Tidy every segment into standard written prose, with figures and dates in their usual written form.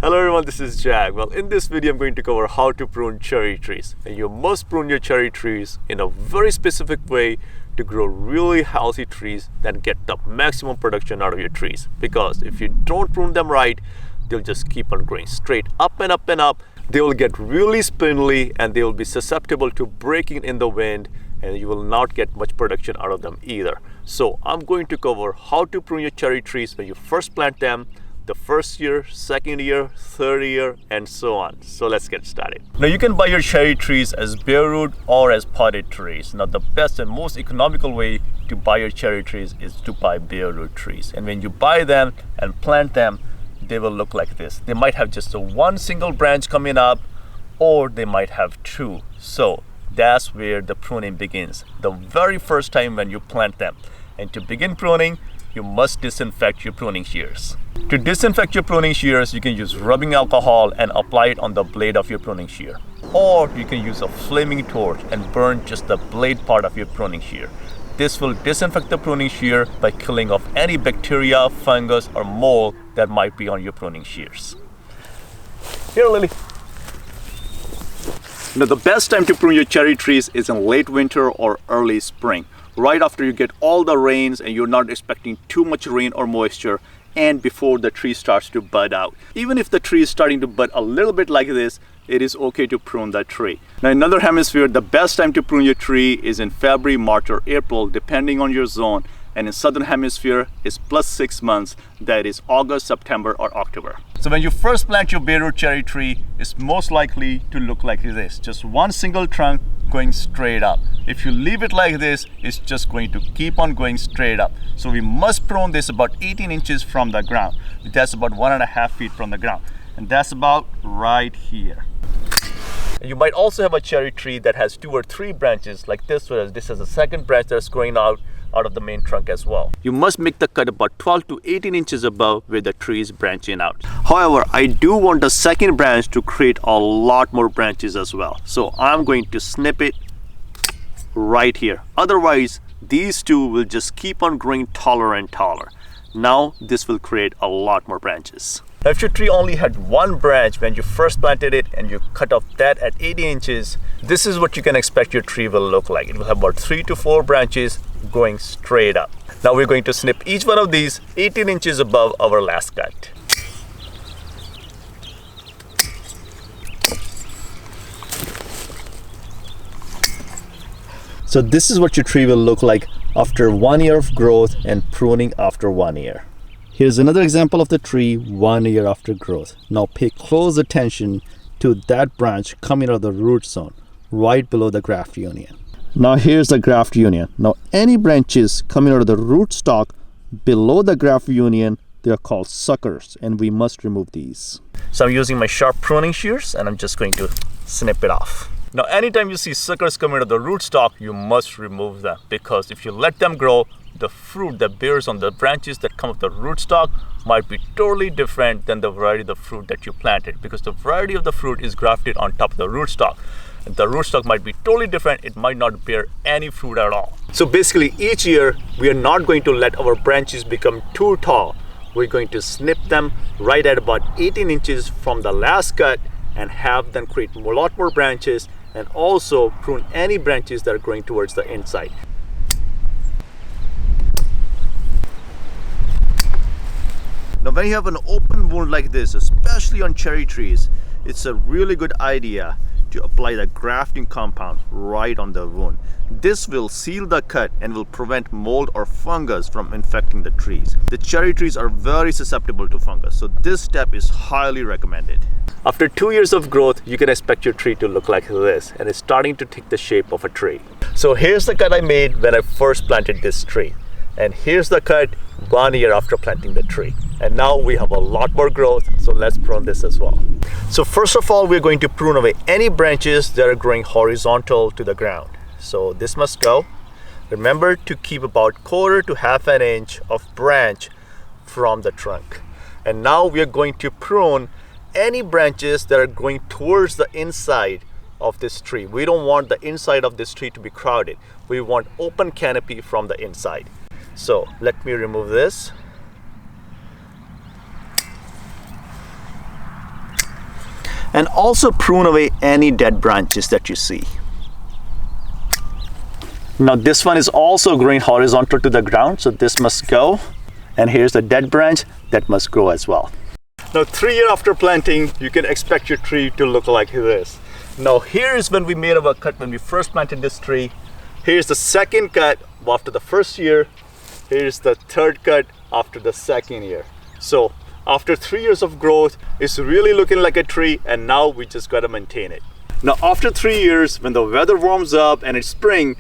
Hello everyone, this is Jack. Well, in this video I'm going to cover how to prune cherry trees. And you must prune your cherry trees in a very specific way to grow really healthy trees that get the maximum production out of your trees. Because if you don't prune them right, they'll just keep on growing straight up and up and up. They will get really spindly and they will be susceptible to breaking in the wind, and you will not get much production out of them either. So I'm going to cover how to prune your cherry trees when you first plant them, the first year, second year, third year, and so on. So let's get started. Now you can buy your cherry trees as bare root or as potted trees. Now the best and most economical way to buy your cherry trees is to buy bare root trees. And when you buy them and plant them, they will look like this. They might have just one single branch coming up, or they might have two. So that's where the pruning begins, the very first time when you plant them. And to begin pruning, you must disinfect your pruning shears. To disinfect your pruning shears, you can use rubbing alcohol and apply it on the blade of your pruning shear. Or you can use a flaming torch and burn just the blade part of your pruning shear. This will disinfect the pruning shear by killing off any bacteria, fungus, or mold that might be on your pruning shears. Here, Lily. Now the best time to prune your cherry trees is in late winter or early spring, right after you get all the rains and you're not expecting too much rain or moisture, and before the tree starts to bud out. Even if the tree is starting to bud a little bit like this, it is okay to prune that tree. Now in Northern Hemisphere, the best time to prune your tree is in February, March, or April, depending on your zone. And in Southern Hemisphere, it's plus 6 months, that is August, September, or October. So when you first plant your bare root cherry tree, it's most likely to look like this, just one single trunk going straight up. If you leave it like this, it's just going to keep on going straight up. So we must prune this about 18 inches from the ground. That's about 1.5 feet from the ground. And that's about right here. You might also have a cherry tree that has 2 or 3 branches like this, whereas this is a second branch that's growing out of the main trunk as well. You must make the cut about 12 to 18 inches above where the tree is branching out. However, I do want the second branch to create a lot more branches as well. So I'm going to snip it right here. Otherwise, these two will just keep on growing taller and taller. Now this will create a lot more branches. Now if your tree only had one branch when you first planted it and you cut off that at 80 inches, this is what you can expect your tree will look like. It will have about 3 to 4 branches going straight up. Now we're going to snip each one of these 18 inches above our last cut. So this is what your tree will look like after 1 year of growth and pruning after 1 year. Here's another example of the tree 1 year after growth. Now pay close attention to that branch coming out of the root zone, right below the graft union. Now here's the graft union. Now any branches coming out of the root stalk below the graft union, they're called suckers, and we must remove these. So I'm using my sharp pruning shears and I'm just going to snip it off. Now anytime you see suckers coming out of the root stalk, you must remove them, because if you let them grow, the fruit that bears on the branches that come off the rootstock might be totally different than the variety of the fruit that you planted, because the variety of the fruit is grafted on top of the rootstock. The rootstock might be totally different. It might not bear any fruit at all. So basically each year we are not going to let our branches become too tall. We're going to snip them right at about 18 inches from the last cut and have them create a lot more branches, and also prune any branches that are growing towards the inside. Now when you have an open wound like this, especially on cherry trees, it's a really good idea to apply the grafting compound right on the wound. This will seal the cut and will prevent mold or fungus from infecting the trees. The cherry trees are very susceptible to fungus, so this step is highly recommended. After 2 years of growth, you can expect your tree to look like this, and it's starting to take the shape of a tree. So here's the cut I made when I first planted this tree. And here's the cut 1 year after planting the tree. And now we have a lot more growth, so let's prune this as well. So first of all, we're going to prune away any branches that are growing horizontal to the ground. So this must go. Remember to keep about 1/4 to 1/2 inch of branch from the trunk. And now we are going to prune any branches that are going towards the inside of this tree. We don't want the inside of this tree to be crowded. We want open canopy from the inside. So let me remove this. And also prune away any dead branches that you see. Now this one is also growing horizontal to the ground, so this must go. And here's the dead branch that must go as well. Now 3 years after planting, you can expect your tree to look like this. Now here's when we made our cut when we first planted this tree. Here's the second cut after the first year. Here's the third cut after the second year. So after 3 years of growth, it's really looking like a tree, and now we just gotta maintain it. Now after 3 years, when the weather warms up and it's spring,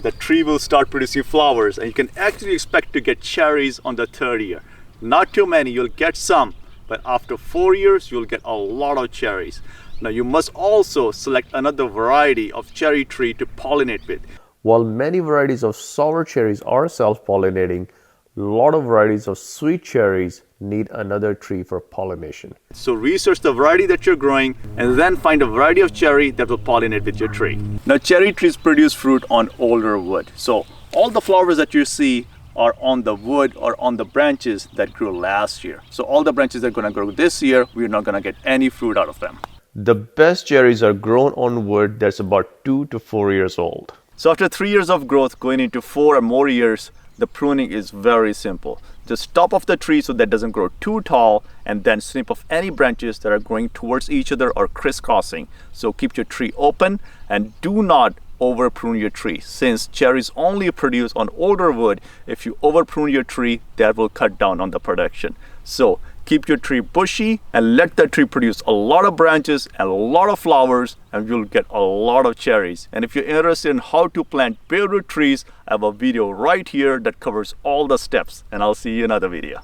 the tree will start producing flowers, and you can actually expect to get cherries on the third year. Not too many, you'll get some, but after 4 years, you'll get a lot of cherries. Now you must also select another variety of cherry tree to pollinate with. While many varieties of sour cherries are self-pollinating, a lot of varieties of sweet cherries need another tree for pollination. So research the variety that you're growing and then find a variety of cherry that will pollinate with your tree. Now cherry trees produce fruit on older wood. So all the flowers that you see are on the wood or on the branches that grew last year. So all the branches that are going to grow this year, we're not going to get any fruit out of them. The best cherries are grown on wood that's about 2 to 4 years old. So after 3 years of growth, going into 4 or more years, the pruning is very simple. Just top off the tree so that doesn't grow too tall, and then snip off any branches that are growing towards each other or crisscrossing. So keep your tree open and do not over prune your tree. Since cherries only produce on older wood, if you over prune your tree, that will cut down on the production. So keep your tree bushy and let the tree produce a lot of branches and a lot of flowers, and you'll get a lot of cherries. And if you're interested in how to plant bare root trees, I have a video right here that covers all the steps, and I'll see you in another video.